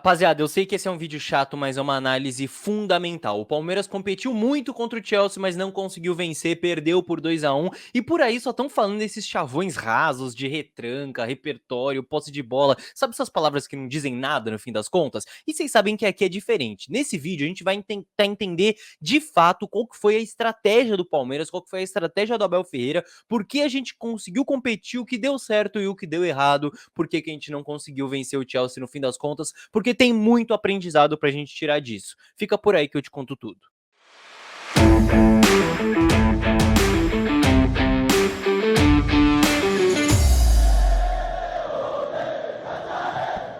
Rapaziada, eu sei que esse é um vídeo chato, mas é uma análise fundamental. O Palmeiras competiu muito contra o Chelsea, mas não conseguiu vencer, perdeu por 2-1. E por aí só estão falando desses chavões rasos de retranca, repertório, posse de bola. Sabe essas palavras que não dizem nada no fim das contas? E vocês sabem que aqui é diferente. Nesse vídeo a gente vai tentar entender de fato qual que foi a estratégia do Palmeiras, qual que foi a estratégia do Abel Ferreira, por que a gente conseguiu competir, o que deu certo e o que deu errado, por que a gente não conseguiu vencer o Chelsea no fim das contas, porque tem muito aprendizado pra gente tirar disso. Fica por aí que eu te conto tudo.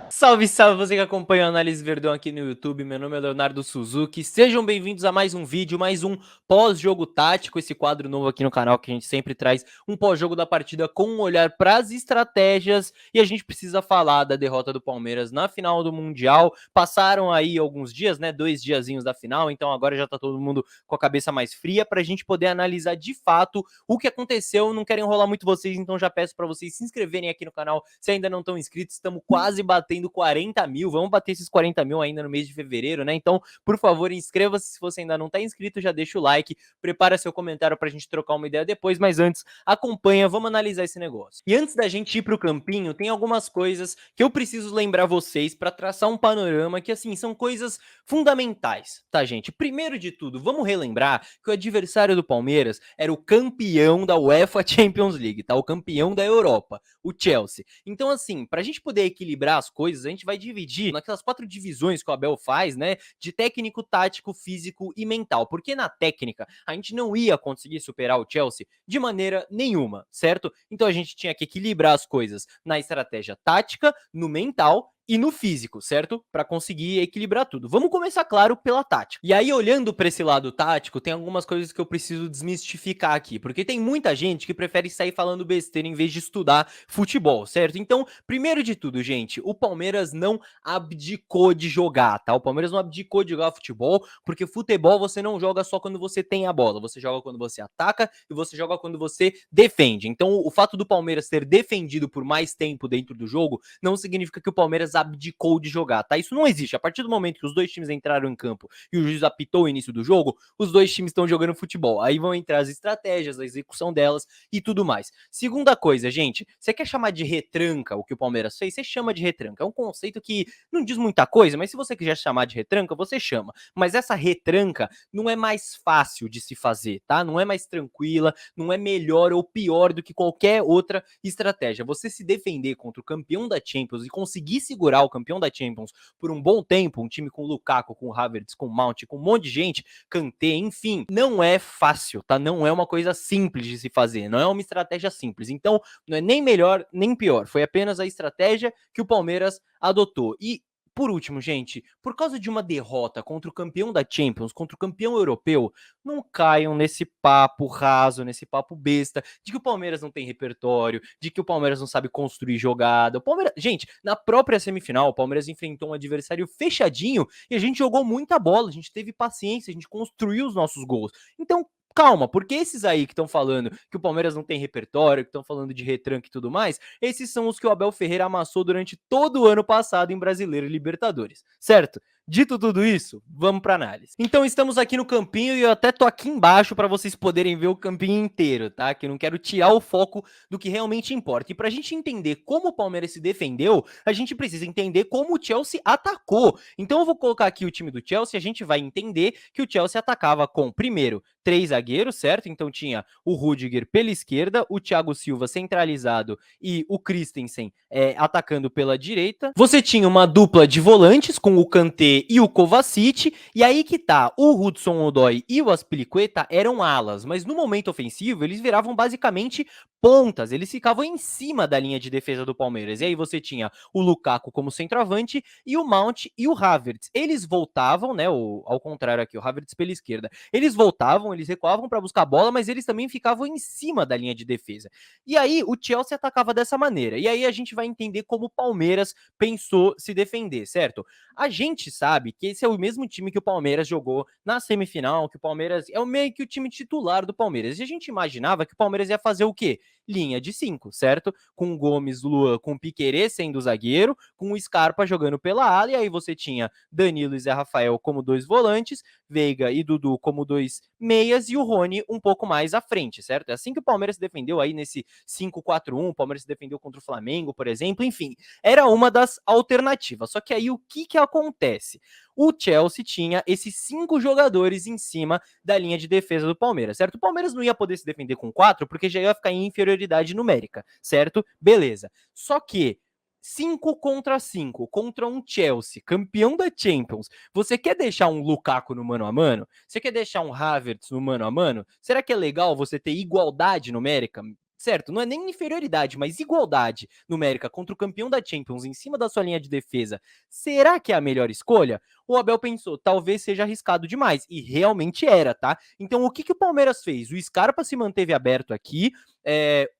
Salve, salve você que acompanha a Análise Verdão aqui no YouTube, meu nome é Leonardo Suzuki, sejam bem-vindos a mais um vídeo, mais um pós-jogo tático, esse quadro novo aqui no canal que a gente sempre traz um pós-jogo da partida com um olhar para as estratégias, e a gente precisa falar da derrota do Palmeiras na final do Mundial. Passaram aí alguns dias, né, 2 diazinhos da final, então agora já tá todo mundo com a cabeça mais fria pra gente poder analisar de fato o que aconteceu. Não quero enrolar muito vocês, então já peço para vocês se inscreverem aqui no canal se ainda não estão inscritos. Estamos quase batendo 40 mil, vamos bater esses 40 mil ainda no mês de fevereiro, né? Então, por favor, inscreva-se se você ainda não tá inscrito, já deixa o like, prepara seu comentário pra gente trocar uma ideia depois, mas antes, acompanha, vamos analisar esse negócio. E antes da gente ir pro campinho, tem algumas coisas que eu preciso lembrar vocês pra traçar um panorama que, assim, são coisas fundamentais, tá, gente? Primeiro de tudo, vamos relembrar que o adversário do Palmeiras era o campeão da UEFA Champions League, tá? O campeão da Europa, o Chelsea. Então, assim, pra gente poder equilibrar as coisas, a gente vai dividir naquelas 4 divisões que o Abel faz, né? De técnico, tático, físico e mental. Porque na técnica, a gente não ia conseguir superar o Chelsea de maneira nenhuma, certo? Então a gente tinha que equilibrar as coisas na estratégia tática, no mental e no físico, certo? Para conseguir equilibrar tudo. Vamos começar, claro, pela tática. E aí, olhando para esse lado tático, tem algumas coisas que eu preciso desmistificar aqui, porque tem muita gente que prefere sair falando besteira em vez de estudar futebol, certo? Então, primeiro de tudo, gente, o Palmeiras não abdicou de jogar, tá? O Palmeiras não abdicou de jogar futebol, porque futebol você não joga só quando você tem a bola, você joga quando você ataca e você joga quando você defende. Então, o fato do Palmeiras ter defendido por mais tempo dentro do jogo não significa que o Palmeiras abdicou de jogar, tá? Isso não existe. A partir do momento que os dois times entraram em campo e o juiz apitou o início do jogo, os dois times estão jogando futebol. Aí vão entrar as estratégias, a execução delas e tudo mais. Segunda coisa, gente, você quer chamar de retranca o que o Palmeiras fez? Você chama de retranca. É um conceito que não diz muita coisa, mas se você quiser chamar de retranca, você chama. Mas essa retranca não é mais fácil de se fazer, tá? Não é mais tranquila, não é melhor ou pior do que qualquer outra estratégia. Você se defender contra o campeão da Champions e conseguir segurar o campeão da Champions por um bom tempo, um time com o Lukaku, com o Havertz, com o Mount, com um monte de gente, Kanté, enfim, não é fácil, tá? Não é uma coisa simples de se fazer, não é uma estratégia simples. Então, não é nem melhor nem pior, foi apenas a estratégia que o Palmeiras adotou. E por último, gente, por causa de uma derrota contra o campeão da Champions, contra o campeão europeu, não caiam nesse papo raso, nesse papo besta, de que o Palmeiras não tem repertório, de que o Palmeiras não sabe construir jogada. O Palmeiras, gente, na própria semifinal, o Palmeiras enfrentou um adversário fechadinho e a gente jogou muita bola, a gente teve paciência, a gente construiu os nossos gols. Então, calma, porque esses aí que estão falando que o Palmeiras não tem repertório, que estão falando de retranque e tudo mais, esses são os que o Abel Ferreira amassou durante todo o ano passado em Brasileiro e Libertadores, certo? Dito tudo isso, vamos para análise. Então estamos aqui no campinho e eu até tô aqui embaixo para vocês poderem ver o campinho inteiro, tá? Que eu não quero tirar o foco do que realmente importa. E pra gente entender como o Palmeiras se defendeu, a gente precisa entender como o Chelsea atacou. Então eu vou colocar aqui o time do Chelsea, a gente vai entender que o Chelsea atacava com, primeiro, 3 zagueiros, certo? Então tinha o Rudiger pela esquerda, o Thiago Silva centralizado e o Christensen atacando pela direita. Você tinha uma dupla de volantes com o Kanté e o Kovacic, e aí que tá, o Hudson-Odoi e o Azpilicueta eram alas, mas no momento ofensivo eles viravam basicamente pontas, eles ficavam em cima da linha de defesa do Palmeiras. E aí você tinha o Lukaku como centroavante e o Mount e o Havertz. Eles voltavam, né, ao contrário aqui, o Havertz pela esquerda. Eles voltavam, eles recuavam para buscar a bola, mas eles também ficavam em cima da linha de defesa. E aí o Chelsea atacava dessa maneira. E aí a gente vai entender como o Palmeiras pensou se defender, certo? A gente sabe que esse é o mesmo time que o Palmeiras jogou na semifinal, que o Palmeiras é meio que o time titular do Palmeiras. E a gente imaginava que o Palmeiras ia fazer o quê? linha de 5, certo? Com o Gomes, Luan, com o Piquerez sendo zagueiro, com o Scarpa jogando pela ala, e aí você tinha Danilo e Zé Rafael como 2 volantes, Veiga e Dudu como 2 meias e o Rony um pouco mais à frente, certo? É assim que o Palmeiras se defendeu aí nesse 5-4-1, o Palmeiras se defendeu contra o Flamengo, por exemplo, enfim, era uma das alternativas. Só que aí o que acontece? O Chelsea tinha esses 5 jogadores em cima da linha de defesa do Palmeiras, certo? O Palmeiras não ia poder se defender com 4 porque já ia ficar em inferioridade numérica, certo? Beleza. Só que 5 contra 5, contra um Chelsea, campeão da Champions. Você quer deixar um Lukaku no mano a mano? Você quer deixar um Havertz no mano a mano? Será que é legal você ter igualdade numérica? Certo, não é nem inferioridade, mas igualdade numérica contra o campeão da Champions em cima da sua linha de defesa. Será que é a melhor escolha? O Abel pensou, talvez seja arriscado demais. E realmente era, tá? Então o que o Palmeiras fez? O Scarpa se manteve aberto aqui,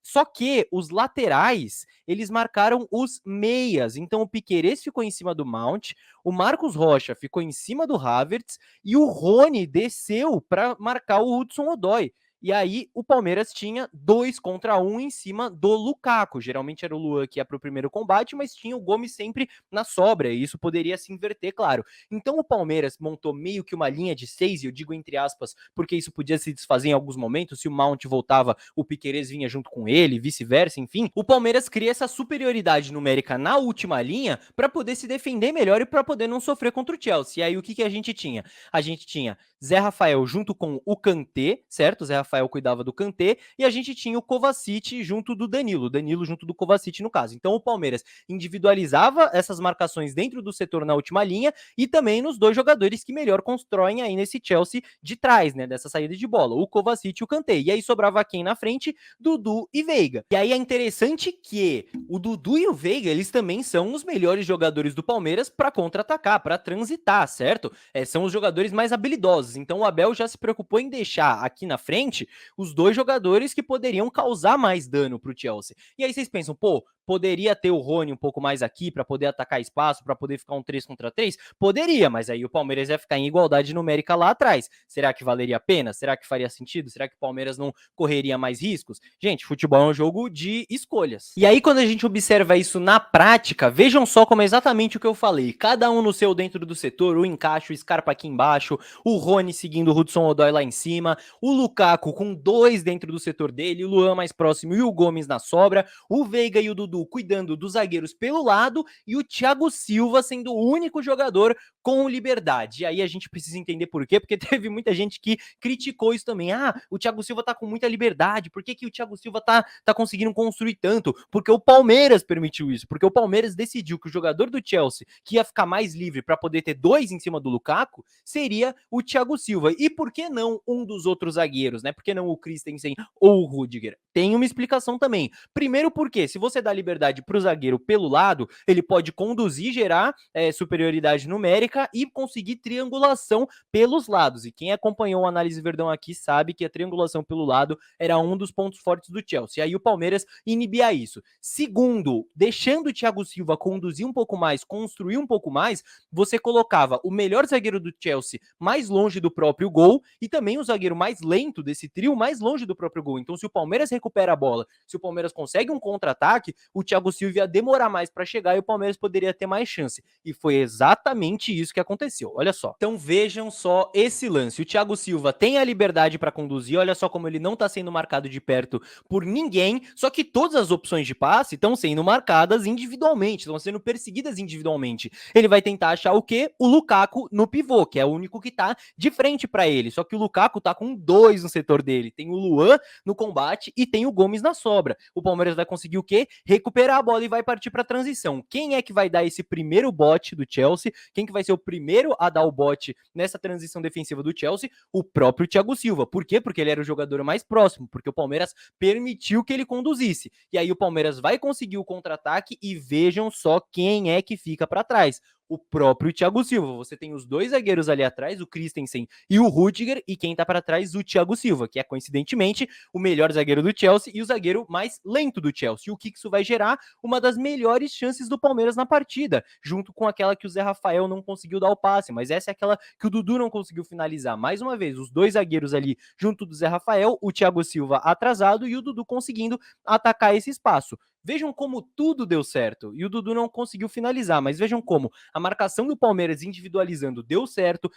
só que os laterais, eles marcaram os meias. Então o Piquerez ficou em cima do Mount, o Marcos Rocha ficou em cima do Havertz e o Rony desceu para marcar o Hudson-Odoi. E aí o Palmeiras tinha 2 contra 1 em cima do Lukaku. Geralmente era o Luan que ia para o primeiro combate, mas tinha o Gomes sempre na sobra, e isso poderia se inverter, claro. Então o Palmeiras montou meio que uma linha de 6, e eu digo entre aspas, porque isso podia se desfazer em alguns momentos, se o Mount voltava, o Piquerez vinha junto com ele, vice-versa, enfim. O Palmeiras cria essa superioridade numérica na última linha para poder se defender melhor e para poder não sofrer contra o Chelsea. E aí o que a gente tinha? A gente tinha Zé Rafael junto com o Kanté, certo? Zé Rafael cuidava do Kanté, e a gente tinha o Kovacic junto do Danilo, Danilo junto do Kovacic no caso. Então o Palmeiras individualizava essas marcações dentro do setor na última linha e também nos 2 jogadores que melhor constroem aí nesse Chelsea de trás, né, dessa saída de bola, o Kovacic e o Kanté. E aí sobrava quem na frente? Dudu e Veiga. E aí é interessante que o Dudu e o Veiga, eles também são os melhores jogadores do Palmeiras para contra-atacar, para transitar, certo? São os jogadores mais habilidosos. Então o Abel já se preocupou em deixar aqui na frente os 2 jogadores que poderiam causar mais dano para o Chelsea. E aí vocês pensam, pô, poderia ter o Rony um pouco mais aqui para poder atacar espaço, para poder ficar um 3 contra 3? Poderia, mas aí o Palmeiras ia ficar em igualdade numérica lá atrás. Será que valeria a pena? Será que faria sentido? Será que o Palmeiras não correria mais riscos? Gente, futebol é um jogo de escolhas. E aí quando a gente observa isso na prática, vejam só como é exatamente o que eu falei. Cada um no seu dentro do setor, o encaixe, o Scarpa aqui embaixo, o Rony seguindo o Hudson-Odoi lá em cima, o Lukaku com 2 dentro do setor dele, o Luan mais próximo e o Gomes na sobra, o Veiga e o Dudu cuidando dos zagueiros pelo lado e o Thiago Silva sendo o único jogador com liberdade. E aí a gente precisa entender por quê, porque teve muita gente que criticou isso também. Ah, o Thiago Silva tá com muita liberdade, por que o Thiago Silva tá conseguindo construir tanto? Porque o Palmeiras permitiu isso, porque o Palmeiras decidiu que o jogador do Chelsea que ia ficar mais livre para poder ter 2 em cima do Lukaku seria o Thiago Silva. E por que não um dos outros zagueiros, né? Por que não o Christensen ou o Rudiger? Tem uma explicação também. Primeiro porque, se você dá liberdade para o zagueiro pelo lado, ele pode conduzir, gerar superioridade numérica e conseguir triangulação pelos lados. E quem acompanhou a análise Verdão aqui sabe que a triangulação pelo lado era um dos pontos fortes do Chelsea. E aí o Palmeiras inibia isso. Segundo, deixando o Thiago Silva conduzir um pouco mais, construir um pouco mais, você colocava o melhor zagueiro do Chelsea mais longe do próprio gol e também o zagueiro mais lento desse trio mais longe do próprio gol. Então, se o Palmeiras recupera a bola, se o Palmeiras consegue um contra-ataque, o Thiago Silva ia demorar mais para chegar e o Palmeiras poderia ter mais chance. E foi exatamente isso que aconteceu. Olha só. Então, vejam só esse lance. O Thiago Silva tem a liberdade para conduzir, olha só como ele não está sendo marcado de perto por ninguém, só que todas as opções de passe estão sendo marcadas individualmente, estão sendo perseguidas individualmente. Ele vai tentar achar o quê? O Lukaku no pivô, que é o único que tá de frente para ele. Só que o Lukaku tá com 2 no setor dele. Tem o Luan no combate e tem o Gomes na sobra. O Palmeiras vai conseguir o quê? Recuperar a bola e vai partir para transição. Quem é que vai dar esse primeiro bote do Chelsea? Quem que vai ser o primeiro a dar o bote nessa transição defensiva do Chelsea? O próprio Thiago Silva. Por quê? Porque ele era o jogador mais próximo, porque o Palmeiras permitiu que ele conduzisse. E aí o Palmeiras vai conseguir o contra-ataque e vejam só quem é que fica para trás. O próprio Thiago Silva. Você tem os dois zagueiros ali atrás, o Christensen e o Rudiger, e quem tá para trás, o Thiago Silva, que é coincidentemente o melhor zagueiro do Chelsea e o zagueiro mais lento do Chelsea. E o que isso vai gerar? Uma das melhores chances do Palmeiras na partida, junto com aquela que o Zé Rafael não conseguiu dar o passe, mas essa é aquela que o Dudu não conseguiu finalizar. Mais uma vez, os dois zagueiros ali junto do Zé Rafael, o Thiago Silva atrasado e o Dudu conseguindo atacar esse espaço. Vejam como tudo deu certo. E o Dudu não conseguiu finalizar, mas vejam como a marcação do Palmeiras individualizando deu certo,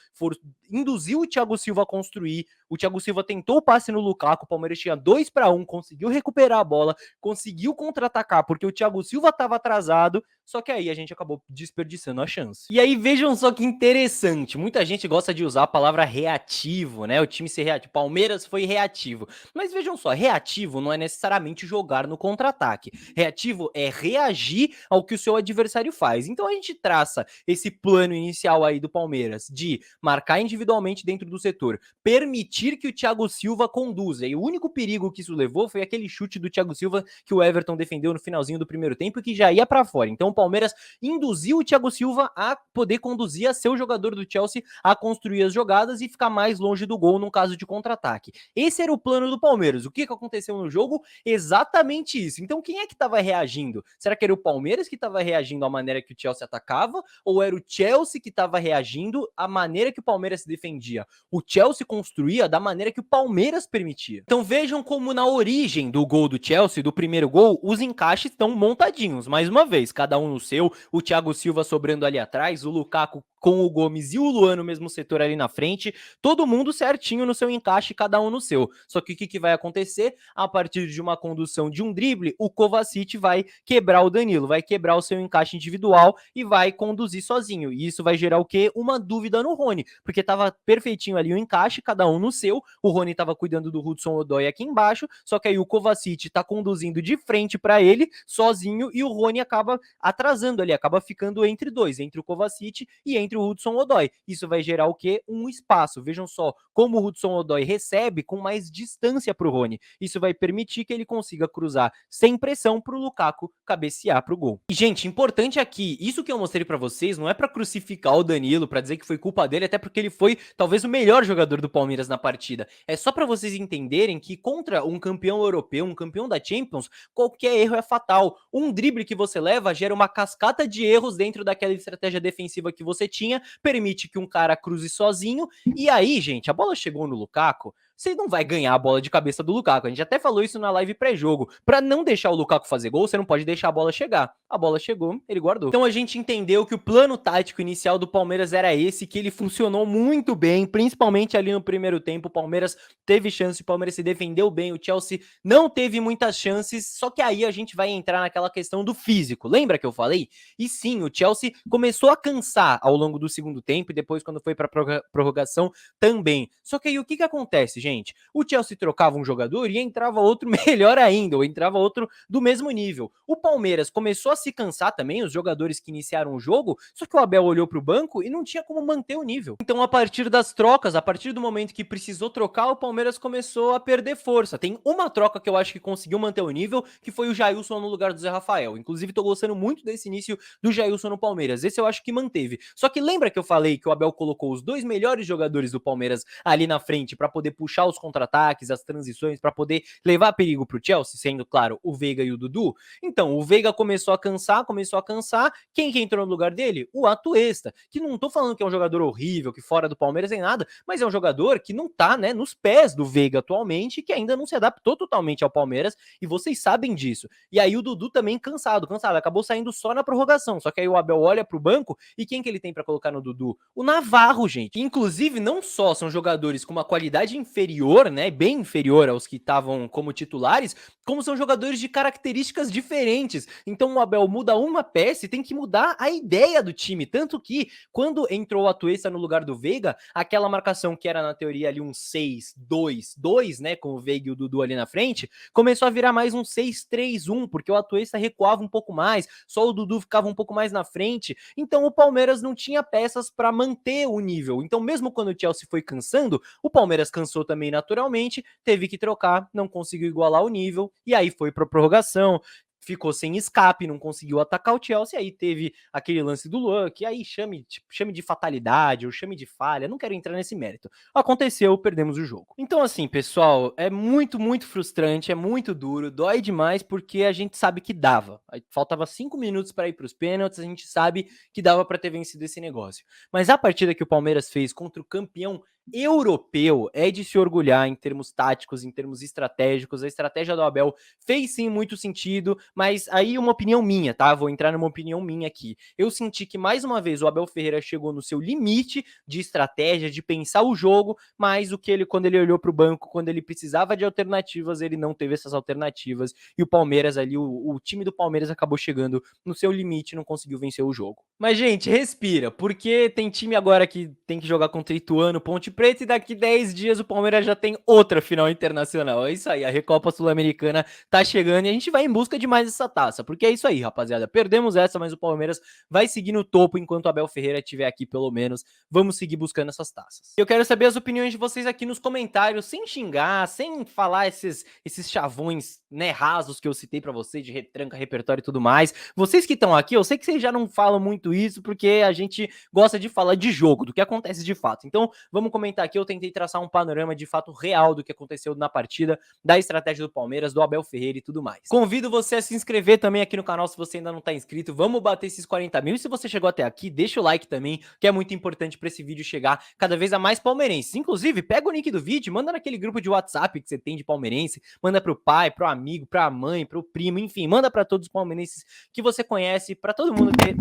induziu o Thiago Silva a construir. O Thiago Silva tentou o passe no Lukaku, o Palmeiras tinha 2-1, conseguiu recuperar a bola, conseguiu contra-atacar, porque o Thiago Silva estava atrasado, só que aí a gente acabou desperdiçando a chance. E aí vejam só que interessante, muita gente gosta de usar a palavra reativo, né? O time ser reativo, Palmeiras foi reativo. Mas vejam só, reativo não é necessariamente jogar no contra-ataque. Reativo é reagir ao que o seu adversário faz. Então a gente traça esse plano inicial aí do Palmeiras de marcar individualmente dentro do setor, permitir que o Thiago Silva conduza. E o único perigo que isso levou foi aquele chute do Thiago Silva que o Everton defendeu no finalzinho do primeiro tempo e que já ia para fora. Então o Palmeiras induziu o Thiago Silva a poder conduzir a seu jogador do Chelsea a construir as jogadas e ficar mais longe do gol no caso de contra-ataque. Esse era o plano do Palmeiras. O que aconteceu no jogo? Exatamente isso. Então quem é que estava reagindo? Será que era o Palmeiras que estava reagindo à maneira que o Chelsea atacava? Ou era o Chelsea que estava reagindo à maneira que o Palmeiras se defendia? O Chelsea construía da maneira que o Palmeiras permitia. Então vejam como na origem do gol do Chelsea, do primeiro gol, os encaixes estão montadinhos. Mais uma vez, cada um no seu, o Thiago Silva sobrando ali atrás, o Lukaku com o Gomes e o Luan no mesmo setor ali na frente, todo mundo certinho no seu encaixe, cada um no seu. Só que o que vai acontecer? A partir de uma condução de um drible, o Kovacic vai quebrar o Danilo, vai quebrar o seu encaixe individual e vai conduzir sozinho. E isso vai gerar o quê? Uma dúvida no Rony, porque tava perfeitinho ali o encaixe, cada um no seu, o Rony tava cuidando do Hudson-Odoi aqui embaixo, só que aí o Kovacic tá conduzindo de frente para ele, sozinho, e o Rony acaba atrasando ali, acaba ficando entre dois, entre o Kovacic e entre o Hudson-Odoi. Isso vai gerar o quê? Um espaço. Vejam só como o Hudson-Odoi recebe com mais distância pro Rony. Isso vai permitir que ele consiga cruzar sem pressão pro Lukaku cabecear pro gol. E, gente, importante aqui, isso que eu mostrei para vocês não é para crucificar o Danilo, para dizer que foi culpa dele, até porque ele foi talvez o melhor jogador do Palmeiras na partida. É só para vocês entenderem que contra um campeão europeu, um campeão da Champions, qualquer erro é fatal. Um drible que você leva gera uma cascata de erros dentro daquela estratégia defensiva que você tinha, permite que um cara cruze sozinho, e aí, gente, a bola chegou no Lukaku, você não vai ganhar a bola de cabeça do Lukaku. A gente até falou isso na live pré-jogo. Para não deixar o Lukaku fazer gol, você não pode deixar a bola chegar. A bola chegou, ele guardou. Então a gente entendeu que o plano tático inicial do Palmeiras era esse, que ele funcionou muito bem, principalmente ali no primeiro tempo. O Palmeiras teve chance, o Palmeiras se defendeu bem, o Chelsea não teve muitas chances, só que aí a gente vai entrar naquela questão do físico. Lembra que eu falei? E sim, o Chelsea começou a cansar ao longo do segundo tempo e depois quando foi para prorrogação também. Só que aí o que acontece, gente? O Chelsea trocava um jogador e entrava outro melhor ainda, ou entrava outro do mesmo nível. O Palmeiras começou a se cansar também, os jogadores que iniciaram o jogo, só que o Abel olhou para o banco e não tinha como manter o nível. Então, a partir das trocas, a partir do momento que precisou trocar, o Palmeiras começou a perder força. Tem uma troca que eu acho que conseguiu manter o nível, que foi o Jailson no lugar do Zé Rafael. Inclusive, tô gostando muito desse início do Jailson no Palmeiras. Esse eu acho que manteve. Só que lembra que eu falei que o Abel colocou os dois melhores jogadores do Palmeiras ali na frente para poder puxar os contra-ataques, as transições, para poder levar perigo pro Chelsea, sendo, claro, o Veiga e o Dudu? Então, o Veiga começou a cansar. Quem que entrou no lugar dele? O Atuesta, que não tô falando que é um jogador horrível, que fora do Palmeiras nem nada, mas é um jogador que não tá, né, nos pés do Veiga atualmente, que ainda não se adaptou totalmente ao Palmeiras, e vocês sabem disso. E aí o Dudu também cansado, acabou saindo só na prorrogação, só que aí o Abel olha pro banco, e quem que ele tem para colocar no Dudu? O Navarro, gente. Inclusive, não só são jogadores com uma qualidade inferior, né, bem inferior aos que estavam como titulares, como são jogadores de características diferentes. Então o Abel muda uma peça e tem que mudar a ideia do time, tanto que quando entrou o Atuesta no lugar do Veiga, aquela marcação que era na teoria ali um 6-2-2, né, com o Veiga e o Dudu ali na frente, começou a virar mais um 6-3-1, porque o Atuesta recuava um pouco mais, só o Dudu ficava um pouco mais na frente, então o Palmeiras não tinha peças para manter o nível. Então mesmo quando o Chelsea foi cansando, o Palmeiras cansou também naturalmente, teve que trocar, não conseguiu igualar o nível, e aí foi para prorrogação. ficou sem escape, não conseguiu atacar o Chelsea, aí teve aquele lance do Luan, que aí chame de fatalidade ou chame de falha, não quero entrar nesse mérito. Aconteceu, perdemos o jogo. Então assim, pessoal, é muito, muito frustrante, é muito duro, dói demais porque a gente sabe que dava. Faltava 5 minutos para ir para os pênaltis, a gente sabe que dava para ter vencido esse negócio. Mas a partida que o Palmeiras fez contra o campeão europeu é de se orgulhar em termos táticos, em termos estratégicos. A estratégia do Abel fez sim muito sentido, mas aí uma opinião minha, tá? Vou entrar numa opinião minha aqui. Eu senti que mais uma vez o Abel Ferreira chegou no seu limite de estratégia, de pensar o jogo, mas o que ele, quando ele olhou para o banco, quando ele precisava de alternativas, ele não teve essas alternativas e o Palmeiras ali, o time do Palmeiras acabou chegando no seu limite e não conseguiu vencer o jogo. Mas, gente, respira, porque tem time agora que tem que jogar contra Ituano, Ponte Preta, e daqui 10 dias o Palmeiras já tem outra final internacional. É isso aí, a Recopa Sul-Americana tá chegando e a gente vai em busca de mais essa taça, porque é isso aí, rapaziada. Perdemos essa, mas o Palmeiras vai seguir no topo enquanto o Abel Ferreira estiver aqui, pelo menos. Vamos seguir buscando essas taças. Eu quero saber as opiniões de vocês aqui nos comentários, sem xingar, sem falar esses chavões, né, rasos que eu citei pra vocês, de retranca, repertório e tudo mais. Vocês que estão aqui, eu sei que vocês já não falam muito isso, porque a gente gosta de falar de jogo, do que acontece de fato. Então, vamos comentar aqui, eu tentei traçar um panorama de fato real do que aconteceu na partida, da estratégia do Palmeiras, do Abel Ferreira e tudo mais. Convido você a se inscrever também aqui no canal se você ainda não tá inscrito, vamos bater esses 40 mil, e se você chegou até aqui, deixa o like também, que é muito importante para esse vídeo chegar cada vez a mais palmeirenses. Inclusive, pega o link do vídeo, manda naquele grupo de WhatsApp que você tem de palmeirense, manda pro pai, pro amigo, pra mãe, pro primo, enfim, manda para todos os palmeirenses que você conhece, para todo mundo ter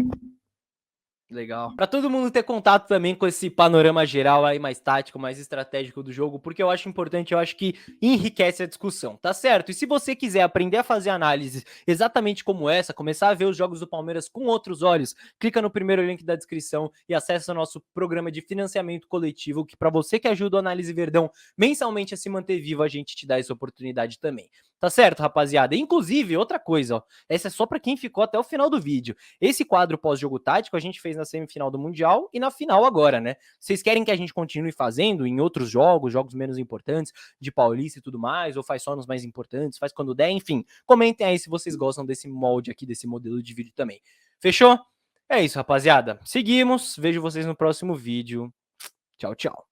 legal. Para todo mundo ter contato também com esse panorama geral aí mais tático, mais estratégico do jogo, porque eu acho importante, eu acho que enriquece a discussão, tá certo? E se você quiser aprender a fazer análises exatamente como essa, começar a ver os jogos do Palmeiras com outros olhos, clica no primeiro link da descrição e acessa o nosso programa de financiamento coletivo, que para você que ajuda o Análise Verdão mensalmente a se manter vivo, a gente te dá essa oportunidade também. Tá certo, rapaziada? Inclusive, outra coisa, ó, essa é só para quem ficou até o final do vídeo. Esse quadro pós-jogo tático a gente fez na semifinal do Mundial e na final agora, né? Vocês querem que a gente continue fazendo em outros jogos, jogos menos importantes, de Paulista e tudo mais, ou faz só nos mais importantes, faz quando der, enfim. Comentem aí se vocês gostam desse molde aqui, desse modelo de vídeo também. Fechou? É isso, rapaziada. Seguimos, vejo vocês no próximo vídeo. Tchau, tchau.